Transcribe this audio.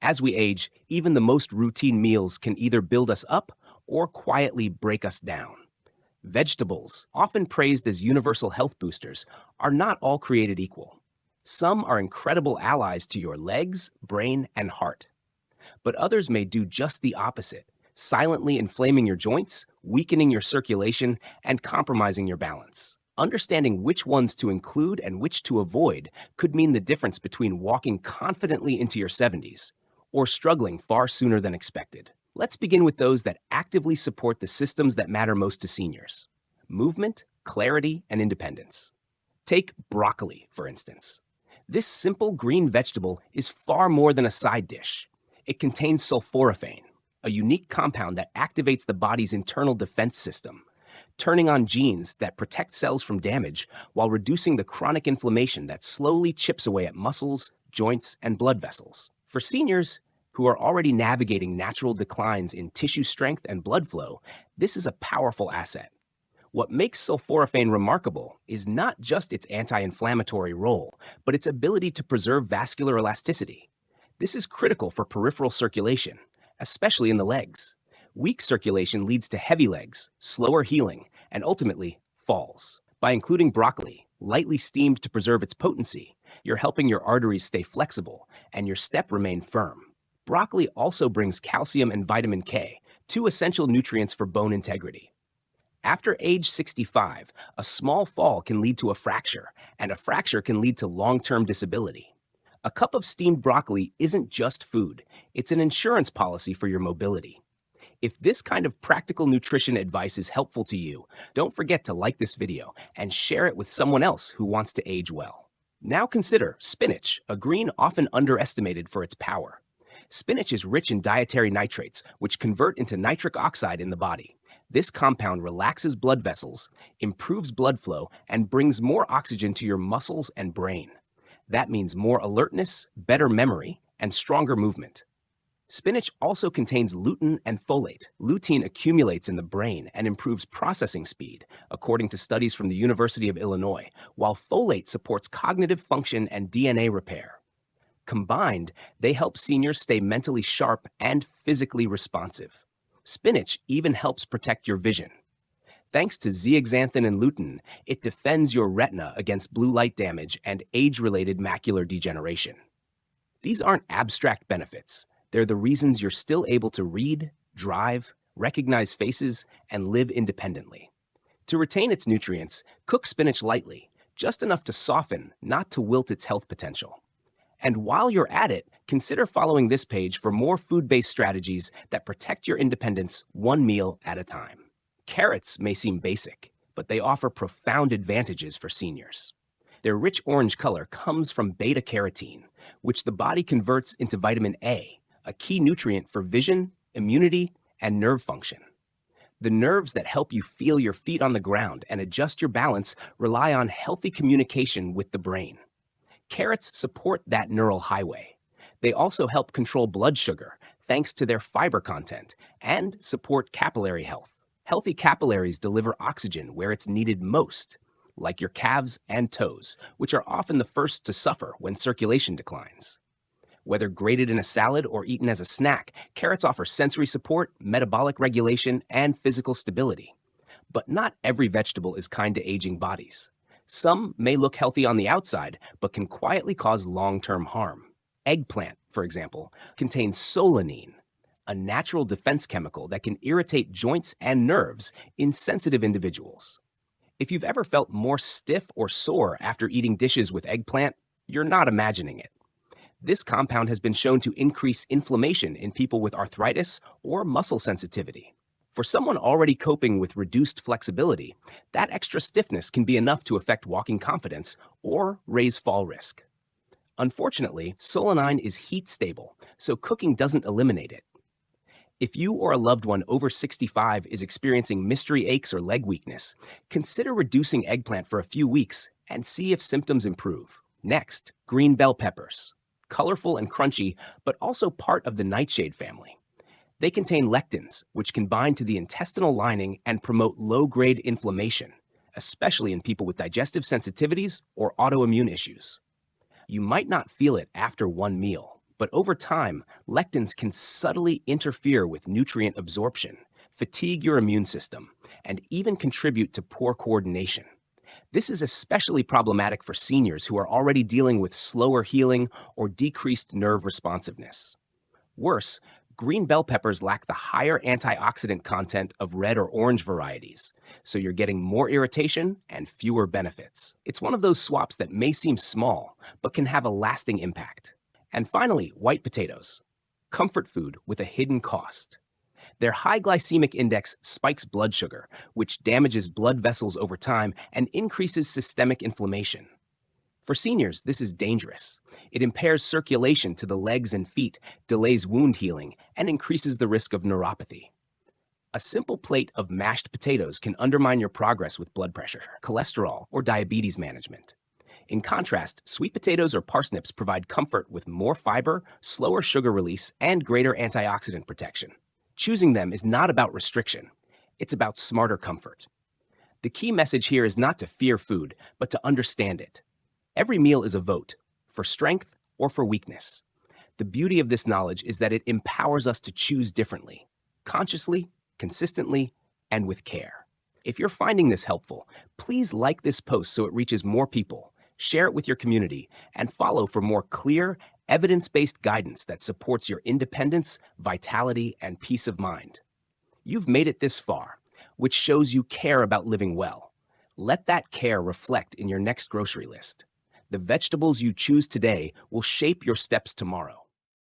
As we age, even the most routine meals can either build us up or quietly break us down. Vegetables, often praised as universal health boosters, are not all created equal. Some are incredible allies to your legs, brain, and heart. But others may do just the opposite, silently inflaming your joints, weakening your circulation, and compromising your balance. Understanding which ones to include and which to avoid could mean the difference between walking confidently into your 70s or struggling far sooner than expected. Let's begin with those that actively support the systems that matter most to seniors: movement, clarity, and independence. Take broccoli, for instance. This simple green vegetable is far more than a side dish. It contains sulforaphane, a unique compound that activates the body's internal defense system, turning on genes that protect cells from damage while reducing the chronic inflammation that slowly chips away at muscles, joints, and blood vessels. For seniors who are already navigating natural declines in tissue strength and blood flow, this is a powerful asset. What makes sulforaphane remarkable is not just its anti-inflammatory role, but its ability to preserve vascular elasticity. This is critical for peripheral circulation, especially in the legs. Weak circulation leads to heavy legs, slower healing, and ultimately, falls. By including broccoli, lightly steamed to preserve its potency, you're helping your arteries stay flexible and your step remain firm. Broccoli also brings calcium and vitamin K, two essential nutrients for bone integrity. After age 65, a small fall can lead to a fracture, and a fracture can lead to long-term disability. A cup of steamed broccoli isn't just food, it's an insurance policy for your mobility. If this kind of practical nutrition advice is helpful to you, don't forget to like this video and share it with someone else who wants to age well. Now consider spinach, a green often underestimated for its power. Spinach is rich in dietary nitrates, which convert into nitric oxide in the body. This compound relaxes blood vessels, improves blood flow, and brings more oxygen to your muscles and brain. That means more alertness, better memory, and stronger movement. Spinach also contains lutein and folate. Lutein accumulates in the brain and improves processing speed, according to studies from the University of Illinois, while folate supports cognitive function and DNA repair. Combined, they help seniors stay mentally sharp and physically responsive. Spinach even helps protect your vision. Thanks to zeaxanthin and lutein, it defends your retina against blue light damage and age-related macular degeneration. These aren't abstract benefits. They're the reasons you're still able to read, drive, recognize faces, and live independently. To retain its nutrients, cook spinach lightly, just enough to soften, not to wilt its health potential. And while you're at it, consider following this page for more food-based strategies that protect your independence one meal at a time. Carrots may seem basic, but they offer profound advantages for seniors. Their rich orange color comes from beta-carotene, which the body converts into vitamin A, a key nutrient for vision, immunity, and nerve function. The nerves that help you feel your feet on the ground and adjust your balance rely on healthy communication with the brain. Carrots support that neural highway. They also help control blood sugar, thanks to their fiber content, and support capillary health. Healthy capillaries deliver oxygen where it's needed most, like your calves and toes, which are often the first to suffer when circulation declines. Whether grated in a salad or eaten as a snack, carrots offer sensory support, metabolic regulation, and physical stability. But not every vegetable is kind to aging bodies. Some may look healthy on the outside, but can quietly cause long-term harm. Eggplant, for example, contains solanine, a natural defense chemical that can irritate joints and nerves in sensitive individuals. If you've ever felt more stiff or sore after eating dishes with eggplant, you're not imagining it. This compound has been shown to increase inflammation in people with arthritis or muscle sensitivity. For someone already coping with reduced flexibility, that extra stiffness can be enough to affect walking confidence or raise fall risk. Unfortunately, solanine is heat stable, so cooking doesn't eliminate it. If you or a loved one over 65 is experiencing mystery aches or leg weakness, consider reducing eggplant for a few weeks and see if symptoms improve. Next, green bell peppers. Colorful and crunchy, but also part of the nightshade family. They contain lectins, which can bind to the intestinal lining and promote low-grade inflammation, especially in people with digestive sensitivities or autoimmune issues. You might not feel it after one meal, But over time, lectins can subtly interfere with nutrient absorption, fatigue your immune system, and even contribute to poor coordination. This is especially problematic for seniors who are already dealing with slower healing or decreased nerve responsiveness. Worse, green bell peppers lack the higher antioxidant content of red or orange varieties, so you're getting more irritation and fewer benefits. It's one of those swaps that may seem small, but can have a lasting impact. And finally, white potatoes. Comfort food with a hidden cost. Their high glycemic index spikes blood sugar, which damages blood vessels over time and increases systemic inflammation. For seniors, this is dangerous. It impairs circulation to the legs and feet, delays wound healing, and increases the risk of neuropathy. A simple plate of mashed potatoes can undermine your progress with blood pressure, cholesterol, or diabetes management. In contrast, sweet potatoes or parsnips provide comfort with more fiber, slower sugar release, and greater antioxidant protection. Choosing them is not about restriction. It's about smarter comfort. The key message here is not to fear food, but to understand it. Every meal is a vote, for strength or for weakness. The beauty of this knowledge is that it empowers us to choose differently, consciously, consistently, and with care. If you're finding this helpful, please like this post so it reaches more people, share it with your community, and follow for more clear, evidence-based guidance that supports your independence, vitality, and peace of mind. You've made it this far, which shows you care about living well. Let that care reflect in your next grocery list. The vegetables you choose today will shape your steps tomorrow.